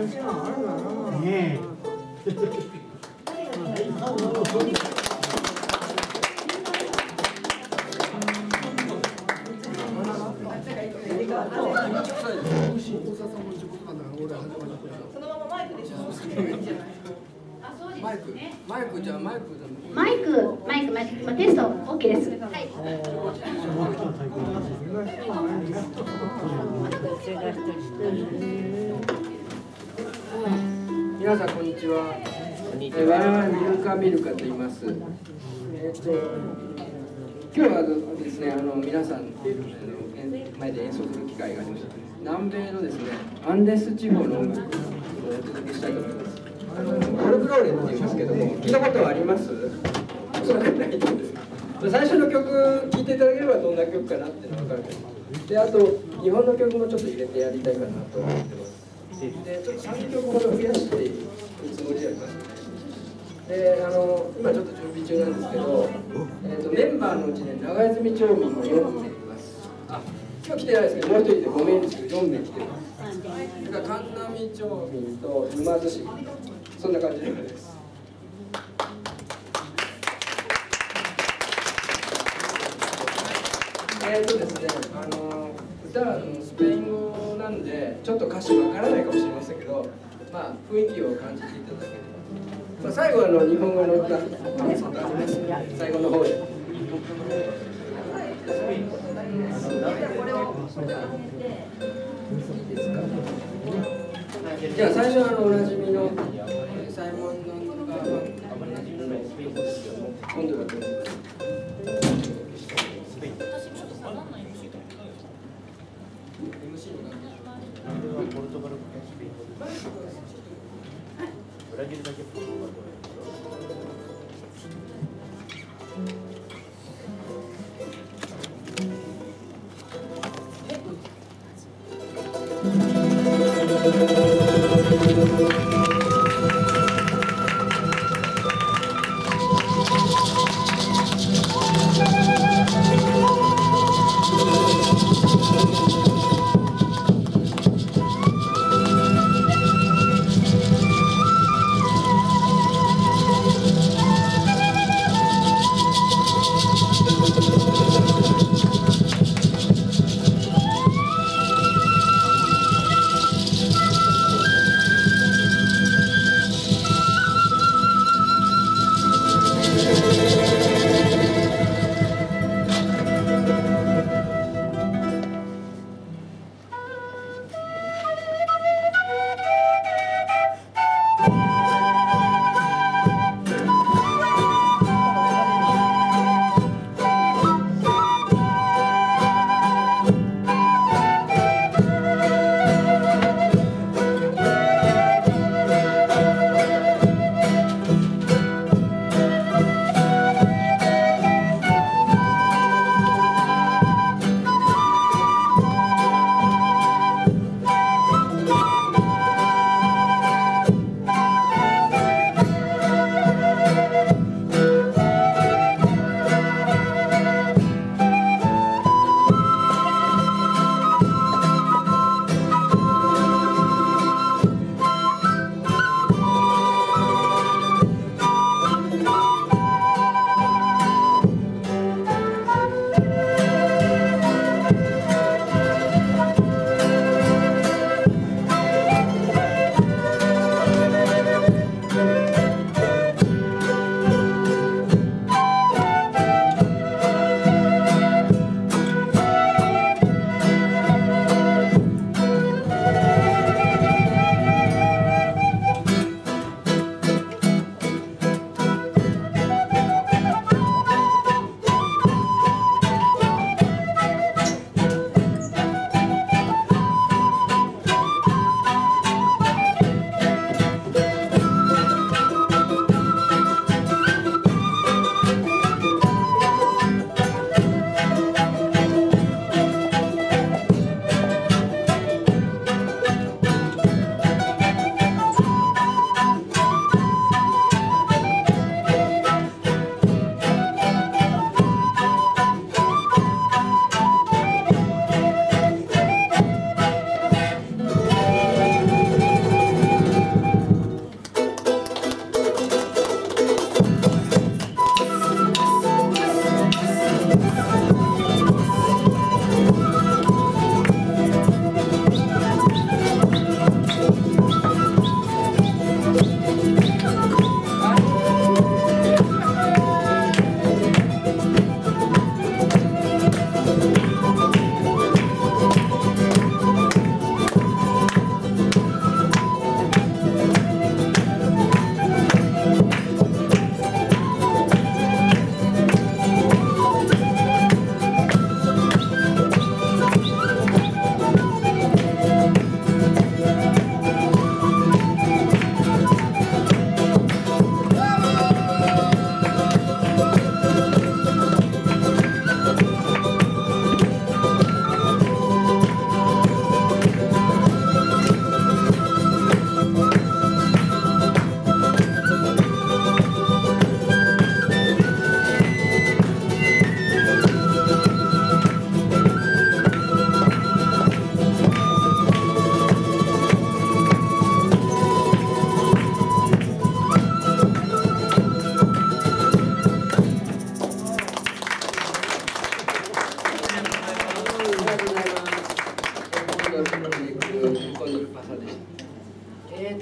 ねマイクじゃあマイクテスト OK です。はい。皆さんこんにちは。我々ミルカと言います。今日はですね、皆さんの前で演奏する機会がありました。南米のですね、アンデス地方の音楽をお届けしたいと思います。フォルクローレって言いますけども、聞いたことはあります？おそらくないと思うんです。最初の曲聴いていただければどんな曲かなっていうのが分かると思います。で、あと日本の曲もちょっと入れてやりたいかなと思ってます。で、ちょっと3曲ほど増やしていくつもりであります。で、今ちょっと準備中なんですけど、メンバーのうちね、長泉町民も4名います。今日来てないですけど、もう一人で5名ですけど、4名来てます。それから神波町民と沼津市、そんな感じです。ですね、歌はスペイン語なんで、ちょっと歌詞わからないかもしれませんけど、まあ、雰囲気を感じていただければ。まあ、最後は日本語の歌、最後の方で。じゃあ最初はおなじみのサイモン・ノンがおなじみの今度はどうですか。ブラジルだけポルトガル語。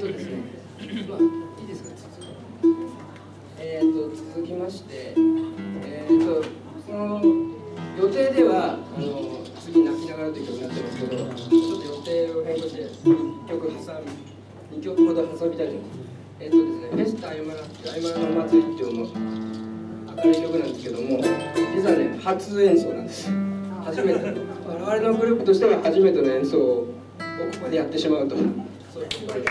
ですね、まあいいですか。続きまして、その予定では次泣きながらという曲になってますけど、ちょっと予定を変更して2曲ほど挟みたいと思います。ですね、フェスタアイマラの祭りっていうのも明るい曲なんですけども、実はね初演奏なんです。初めて、我々のグループとしては初めての演奏をここでやってしまうと、そういうことです。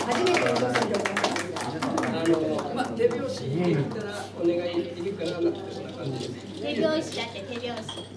初めての演奏まあ手拍子できたらお願いできるかななんてそんな感じです。手拍子だって手拍子。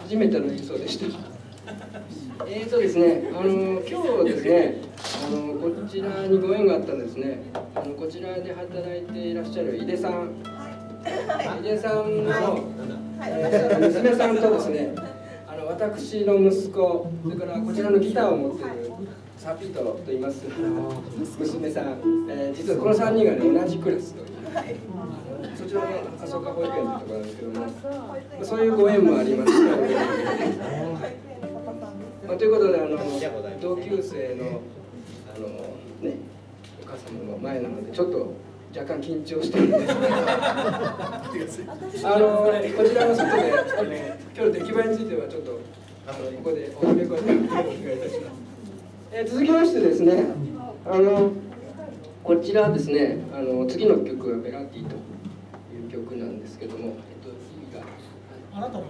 初めての演奏でした。ですね、今日ですね、こちらにご縁があったんですね。こちらで働いていらっしゃる井出さん、井出さんの、娘さんとですね、私の息子、それからこちらのギターを持っているサピートと言います娘さん、実はこの3人がね同じクラスという。そちらの浅岡保育園というところなんですけども、そういうご縁もありまして、ということで同級生のねお母様の前なのでちょっと若干緊張してるんですけど、こちらの外で今日の出来栄えについてはちょっとここでお褒め声でお願いいたします。続きましてですね、こちらですね、次の曲はベラティという曲なんですけども、意味があなたのこ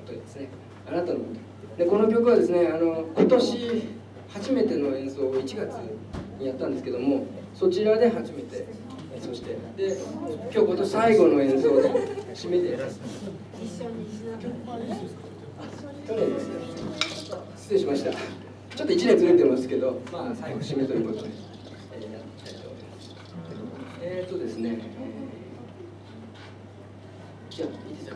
とですね。あなたのこと。でこの曲はですね今年初めての演奏を1月にやったんですけども、そちらで初めて演奏して、で今年最後の演奏で締めて去年ですね、失礼しました。ちょっと1年ずれてますけど、まあ最後締めということで、やりたいと思います。ですね、じゃあいいですか。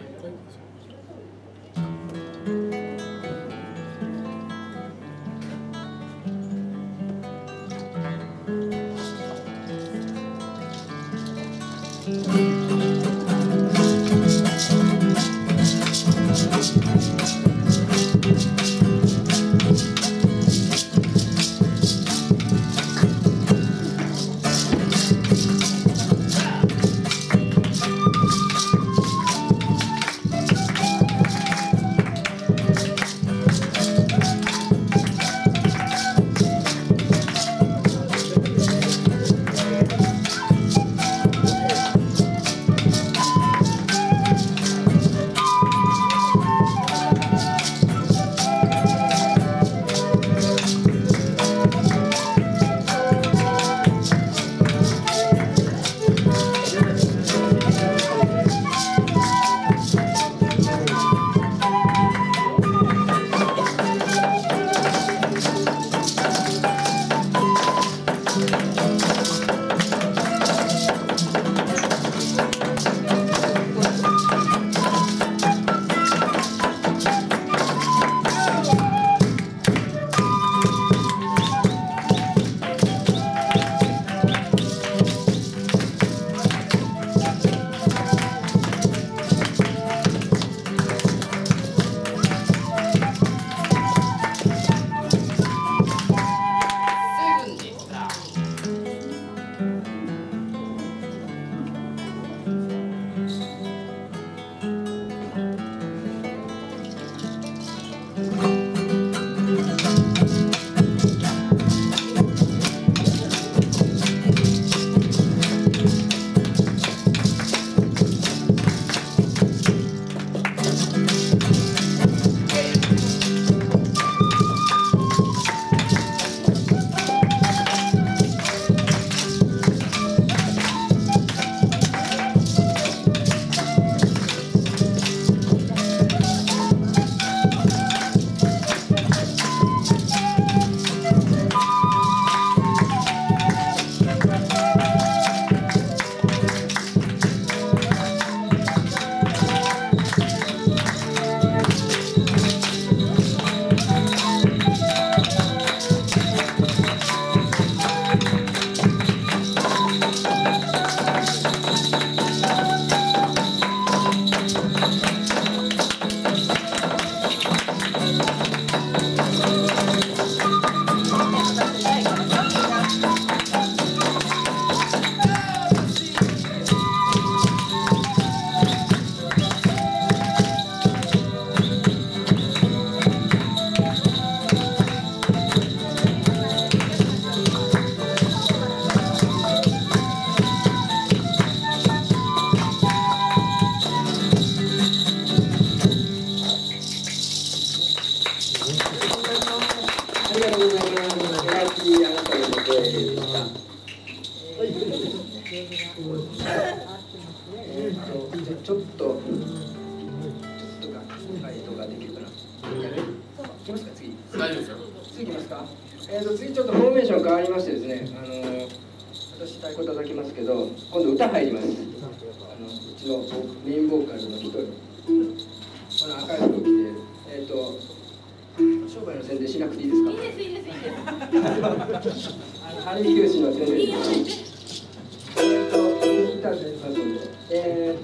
ちょっと回答ができるかな。いきますか、次。大丈夫ですよ。次いきますか。次ちょっとフォーメーション変わりましてですね、私太鼓叩きますけど、今度歌入ります。うちのメインボーカルの一人、この赤い服を着て、商売の宣伝しなくていいですか。いいです、いいです、いいです。晴れ教師の宣伝です。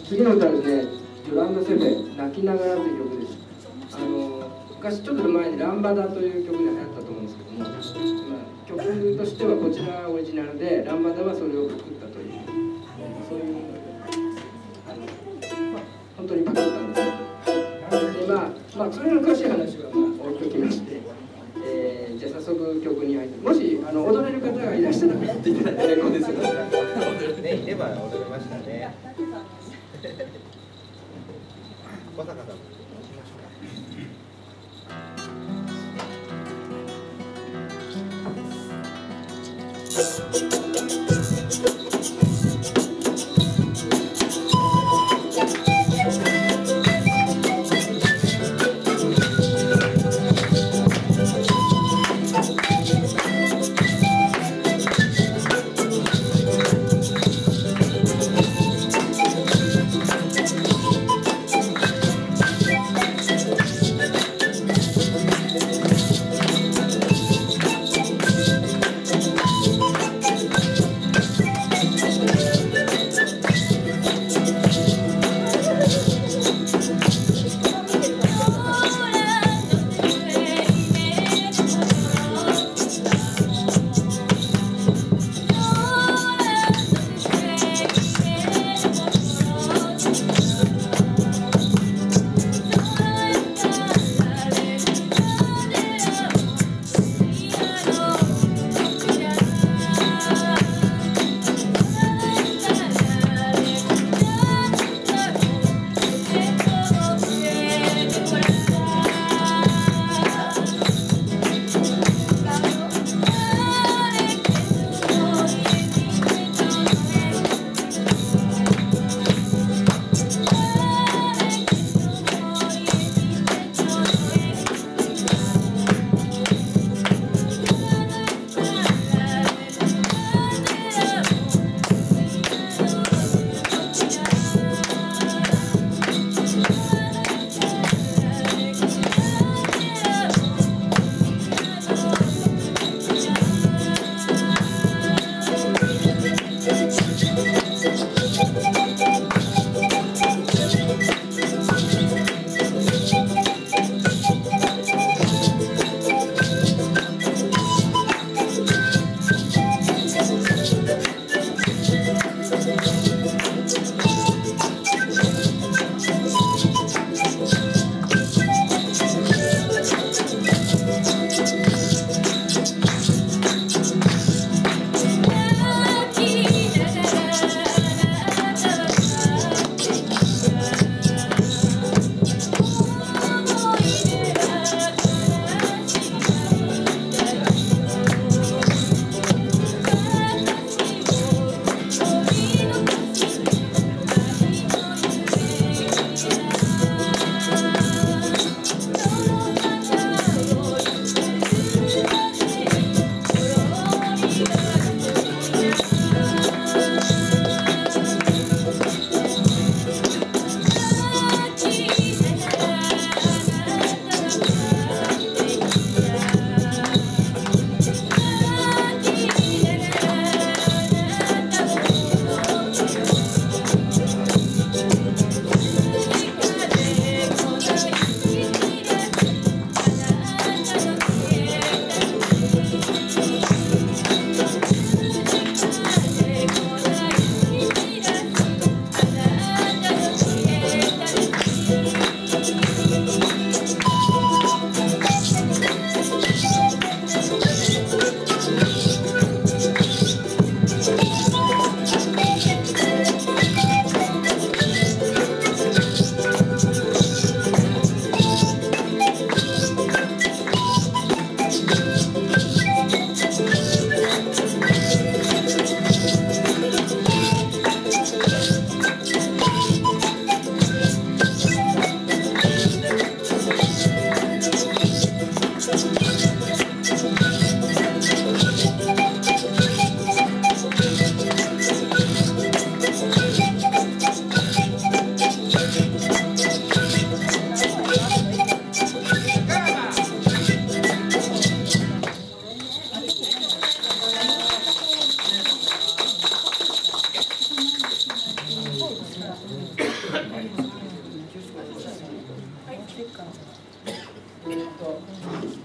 次の歌はですね、ヨランダ・セフェ、泣きながらという曲です。昔ちょっと前にランバダという曲が流行ったと思うんですけども、曲としてはこちらオリジナルで、ランバダはそれを作ったという、そういう本当にパクったんです。でそれの詳しい話は置いておきまして、じゃあ早速曲に入って、もし踊れる方がいらっしゃらなかったらいただいて結構ですよ。ね、いれば踊れましたね。小坂さん、行きましょうか。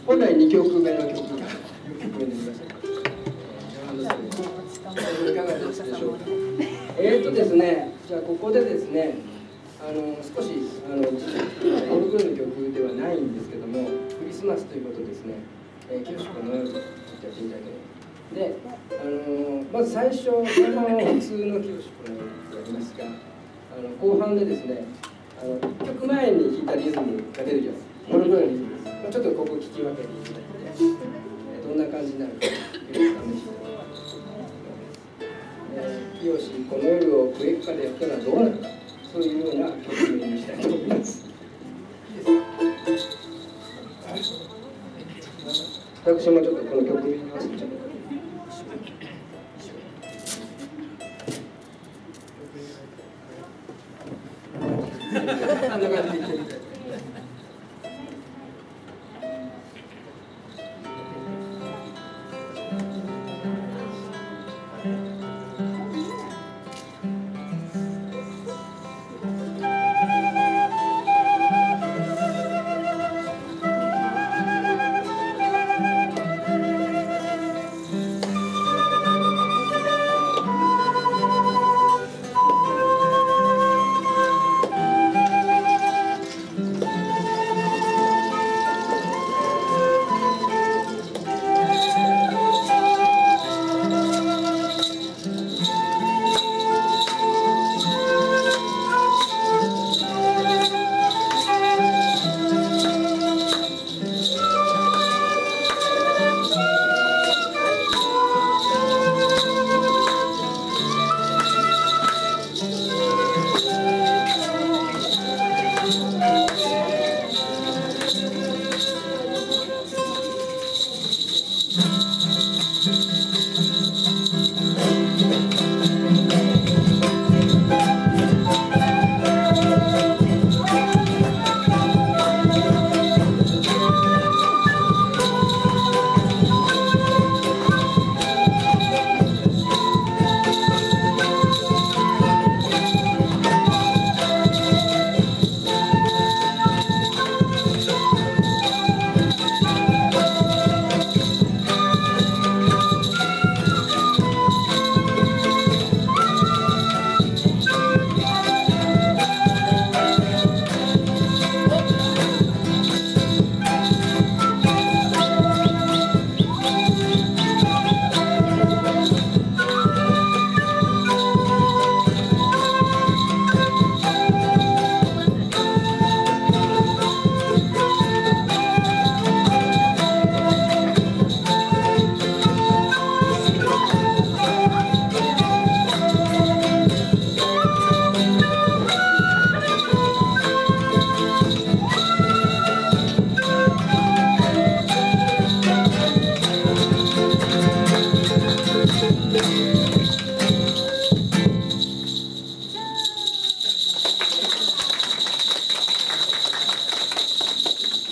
本来2曲目の曲が曲になりました。いかがでしたでしょうか。ですね、じゃあここでですね、少しオルゴールの曲ではないんですけども、クリスマスということですね、清子のようにやってみたいと思います。で、まず最初前半は普通の清子のようにやりますが、後半でですね、1曲前に弾いたリズムが出てきます。オルゴールのリズムです。ちょっとここ聞き分けていただいて、どんな感じになるか試していただきます。をし、この夜をクエッカでやったらどうなるか、そういうような曲名にしたいと思います。私もちょっとこの曲名に合わせちゃう。こんな感じで言ってみたい。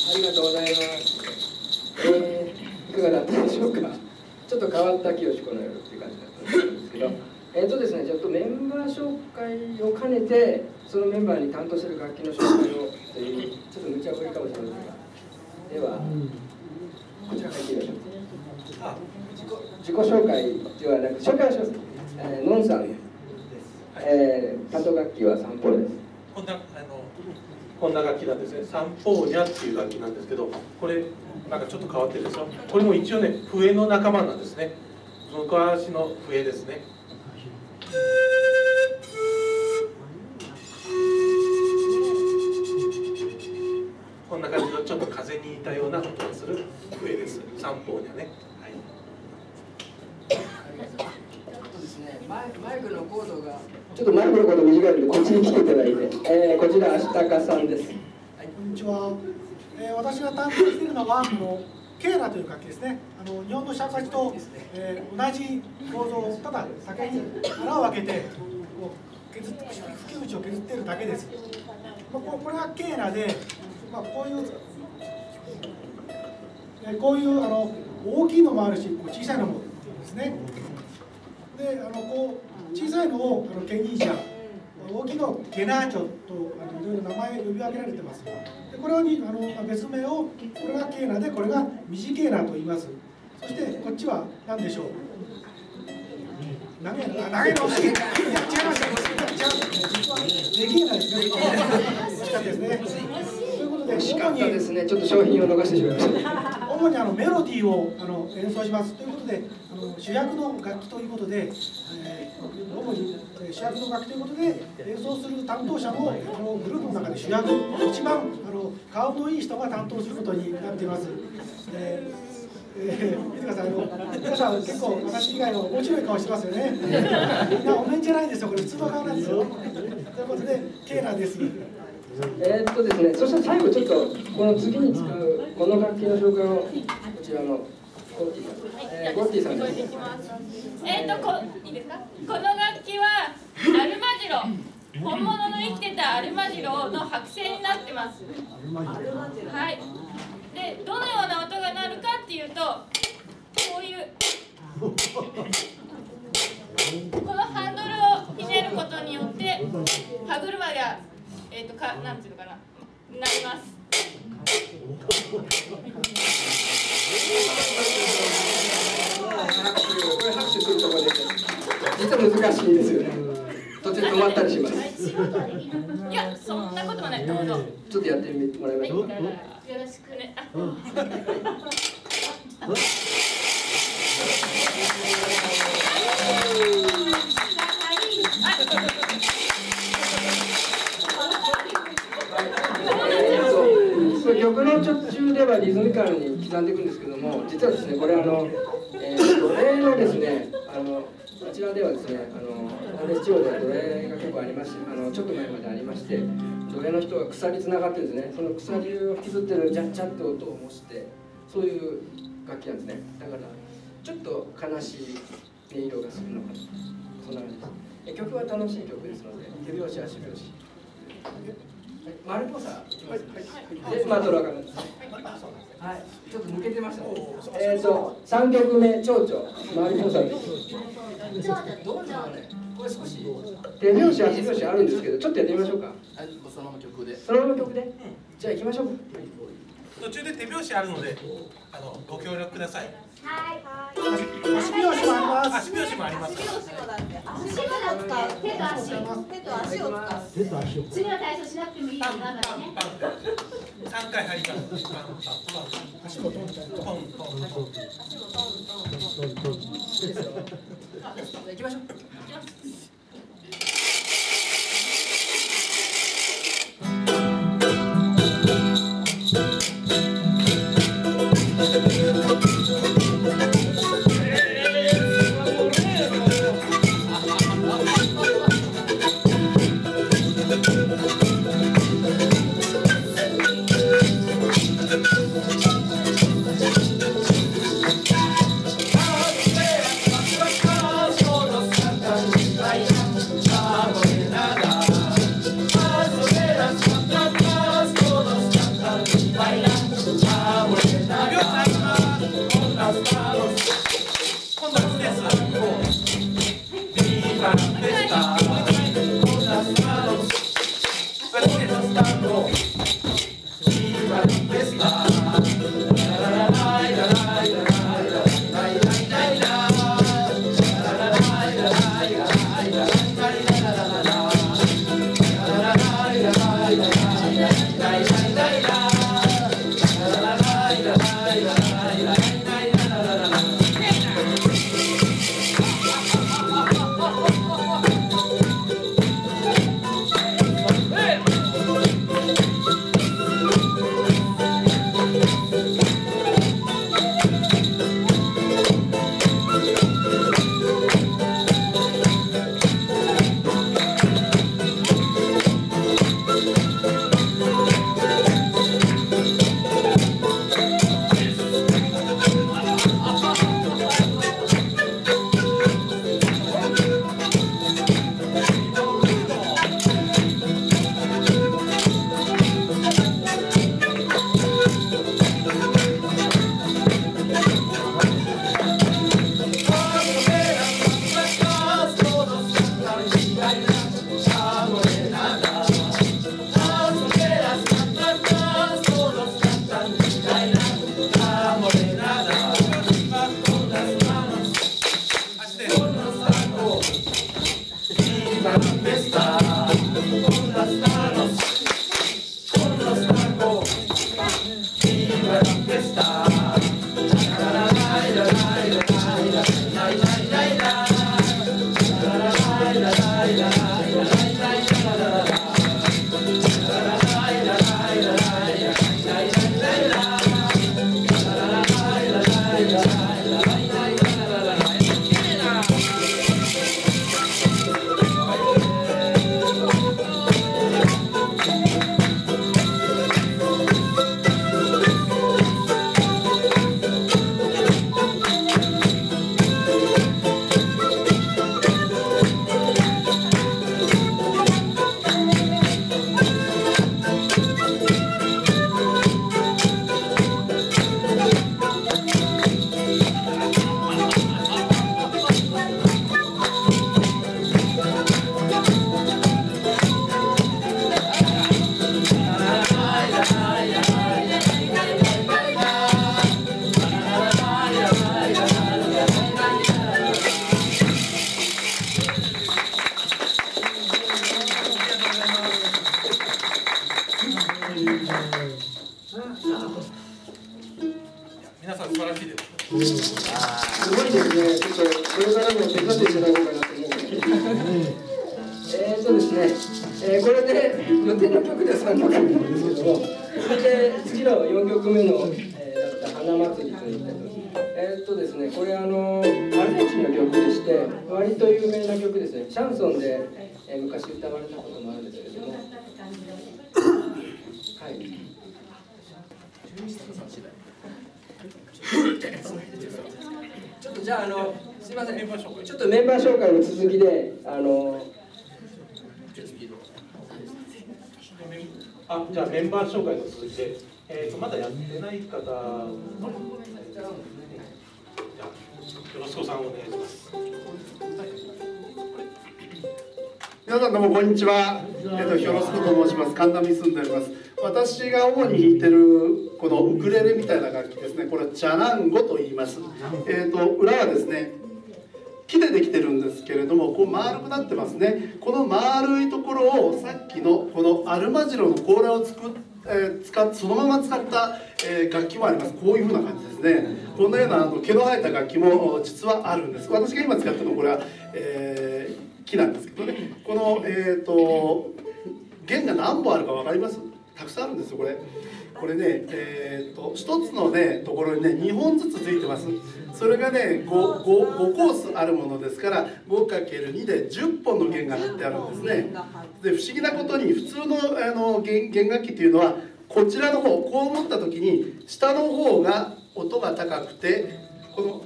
ありがとうございます。いかがだったでしょうか。ちょっと変わった清子の夜っていう感じだったんですけど、ですね、ちょっとメンバー紹介を兼ねて、そのメンバーに担当する楽器の紹介をという、ちょっと無茶ぶりかもしれませんが、では、こちらからいきましょう。自己紹介ではなく、紹介をします。のんさん、担当楽器はサンポーです。こんな楽器なんですね。サンポーニャっていう楽器なんですけど、これなんかちょっと変わってるでしょ。これも一応ね、笛の仲間なんですね。昔の笛ですね。こんな感じのちょっと風に似たような音がする笛です。サンポーニャね。はい。マイクのコードがちょっとマイクのコード短いのでこっちに来ていただいて、こちら足高さんです。はい、こんにちは。私が担当しているのはケーラという楽器ですね。日本の尺八と、同じ構造をただ先に穴を開けてこう削って吹き口を削っているだけです。これがケーラで、こういう大きいのもあるし小さいのもですね。でこう小さいのをケニージャ、大きいのをゲナーチョといろいろ名前呼び分けられてます。でこれに別名を、これがケーナでこれがミジケーナと言います。そしてこっちは何でしょう。投げの違いました。違うレゲーナですね。惜しかったですね。ということで惜しかったですね。ちょっと商品を逃してしまいました。主にメロディーを演奏しますということで、主役の楽器ということで、主に主役の楽器ということで演奏する担当者もグループの中で主役、一番顔のいい人が担当することになっています。見てください、皆さん結構私以外の面白い顔してますよね。みんなお面じゃないんですよ、これ普通の顔なんですよ。ということで、ケーナです。ですね、そして最後ちょっとこの次に使うこの楽器の紹介をこちらのゴッティさん、ゴッティさんです。いいですか？この楽器はアルマジロ、本物の生きてたアルマジロの剥製になってます。はい。で、どのような音が鳴るかっていうと、こういうこのハンドルをひねることによって歯車がなんていうのかな、なります。これ拍手するところで実は難しいんですよね。途中止まったりします。いや、そんなこともない。どうぞ。ちょっとやってみてもらいましょう。よろしくね。曲の途中ではリズミカルに刻んでいくんですけども、実はですね、これドレのですね、あちらではですね、アンデス地方ではドレが結構ありまして、ちょっと前までありまして、ドレの人が鎖つながってるんですね。その鎖を引きずってるジャッジャッって音を模して、そういう楽器なんですね。だからちょっと悲しい音色がするのかな、そんな感じです。曲は楽しい曲ですので、手拍子足拍子。丸っぽさいきます。で、ドラがはい、ちょっと抜けてましたね。3曲目、蝶々、丸っぽさです。どうですかね。これ少し手拍子足拍子あるんですけど、ちょっとやってみましょうか。そのまま曲で。そのまま曲で。じゃあ行きましょう。途中で手拍子あるので、ご協力ください。はい。足拍子もあります。足拍子もあります。足を使う。手と足を使う。次の体操しなくてもいいよ。パンパンパン3回入ります。パンパンパン。足をトントントントントン。行きましょう。はい。すごいですね。ちょっとこれからも手伝っていただこうかなと思うんですね。これで予定の曲では3曲なんですけども、それで次の4曲目の、だった花祭りといったですね、これアルゼンチンの曲でして割と有名な曲ですね。シャンソンで、昔歌われたこともあるんですけれども、はい。ちょっとじゃあすいません。ちょっとメンバー紹介の続きでじゃあメンバー紹介の続きで、まだやってない方、じゃあよろしくお願いします。皆さんどうもこんにちは。ヒョロスコと申します。神田に住んでおります。私が主に弾いてるこのウクレレみたいな楽器ですね。これはチャランゴと言います。裏はですね、木でできてるんですけれども、こう丸くなってますね。この丸いところをさっきのこのアルマジロの甲羅をそのまま使った、楽器もあります。こういうふうな感じですね。このような毛の生えた楽器も実はあるんです。私が今使ってるのはこれは、木なんですけどね。この弦が何本あるか分かります？たくさんあるんですよこれ。これね、一つのねところにね2本ずつついてます。それがね 5コースあるものですから 5×2 で10本の弦が張ってあるんですね。で不思議なことに普通の弦楽器っていうのはこちらの方こう持った時に下の方が音が高くてこの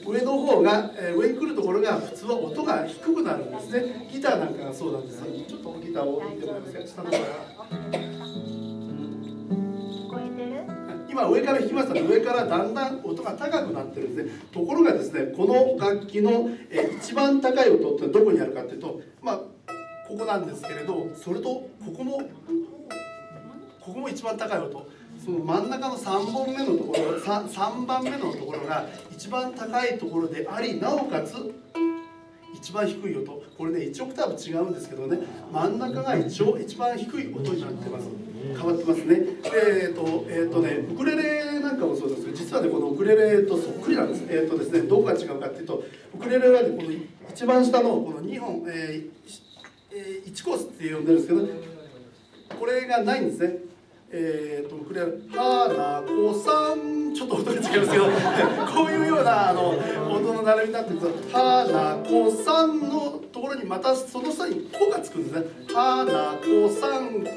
上の方が上に来るところが普通は音が低くなるんですね。ギターなんかがそうなんです。ちょっとギターを見てもらえますか。下の方が今上から弾きましたね。上からだんだん音が高くなってるんですね。ところがですね、この楽器の一番高い音ってどこにあるかっていうと、ここなんですけれど、それとここも一番高い音。その真ん中の3本目のところ、3番目のところが一番高いところであり、なおかつ一番低い音。これね1オクターブ違うんですけどね、真ん中が一番低い音になってます。変わってますね。ウクレレなんかもそうですけど、実はねこのウクレレとそっくりなんです。ですね、どこが違うかっていうと、ウクレレはねこの一番下のこの2本、1コースって呼んでるんですけど、これがないんですね。ウクレレ「花子さん」ちょっと音が違うんですけどこういうような音の並びになってると「花子さん」のところにまたその下に「子」がつくんですね。「花子さん子」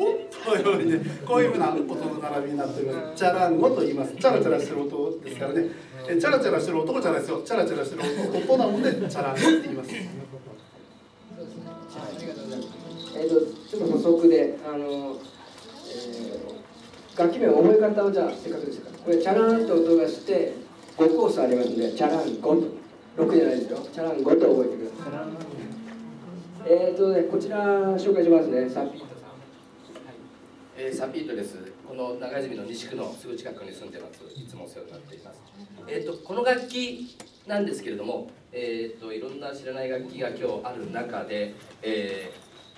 というようにね、こういうふうな音の並びになっております。チャランゴと言います。チャラチャラしてる音ですからね。チャラチャラしてる男じゃないですよ。チャラチャラしてる音なのでチャランゴって言います。ちょっと補足で楽器名覚え方をじゃあせっかくですから、これチャランと音がして5コースありますので、チャラン5と6じゃないですよ。チャラン5と覚えてください。こちら紹介しますね。サピートさん。サピートです。この長泉の西区のすぐ近くに住んでます。いつもお世話になっています。この楽器なんですけれども、いろんな知らない楽器が今日ある中で、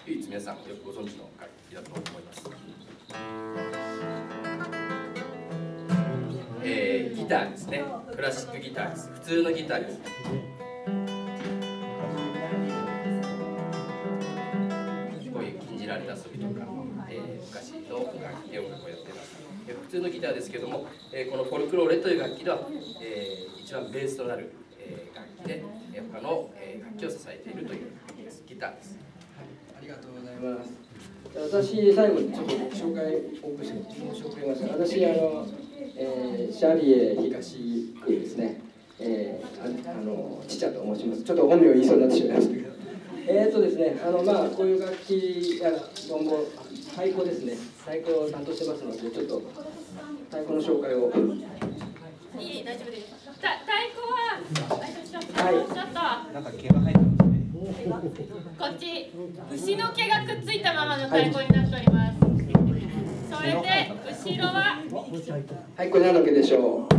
唯一皆さんよくご存知の楽器だと思います。ギターですね。クラシックギターです。普通のギターです。こういう禁じられた遊びとか、昔の楽器音楽をやっています。普通のギターですけども、このフォルクローレという楽器では、一番ベースとなる、楽器で、他の、楽器を支えているというギターです。ありがとうございます。私最後にちょっと紹介を申し遅れました。私シャリエ東区ですね。ちちゃと申します。ちょっと本名を言いそうになってしまいましたけど。ですね、こういう楽器やボンボン、太鼓ですね。太鼓を担当してますので、ちょっと太鼓の紹介を。いい、大丈夫です。太鼓は、ちょっと、なんか毛が生えてますね。こっち、牛の毛がくっついたままの太鼓になっております。それで、後ろは。はい、これ何の毛でしょう。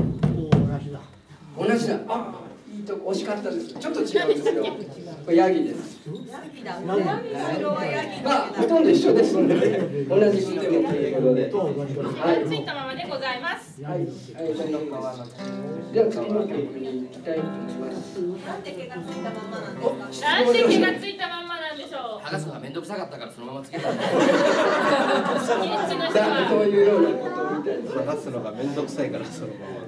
同じだ。あ、いいとこ惜しかったです。ちょっと違うんですよ。これヤギです。まあほとんど一緒ですので、同じシステムということで、毛がついたままでございます。はい、では次の曲に行きたいと思います。なんで毛がついたまんまなんですか。なんで毛がついたまんまなんでしょう。剥がすのがめんどくさかったからそのままつけたんだ。そういうようなことみたいです。剥がすのがめんどくさいからそのまま。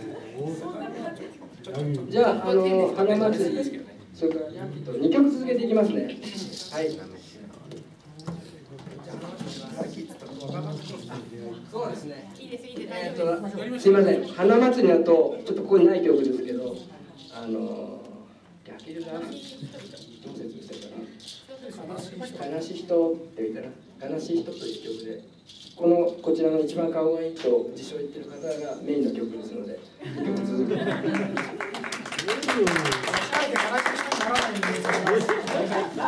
じゃあ花祭り、それから2曲続けていきますね。はい。そうですね。いいですいいです。すいません。花祭りだとちょっとここにない曲ですけど、焼けるな。どう説明したかな。悲しい人って言ったら、悲しい人という曲で、こちらの一番顔がいいと自称言ってる方がメインの曲ですので、曲続けて。行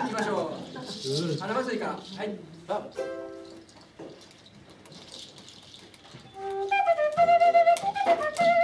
きましょう。花祭りから。はい。Thank you.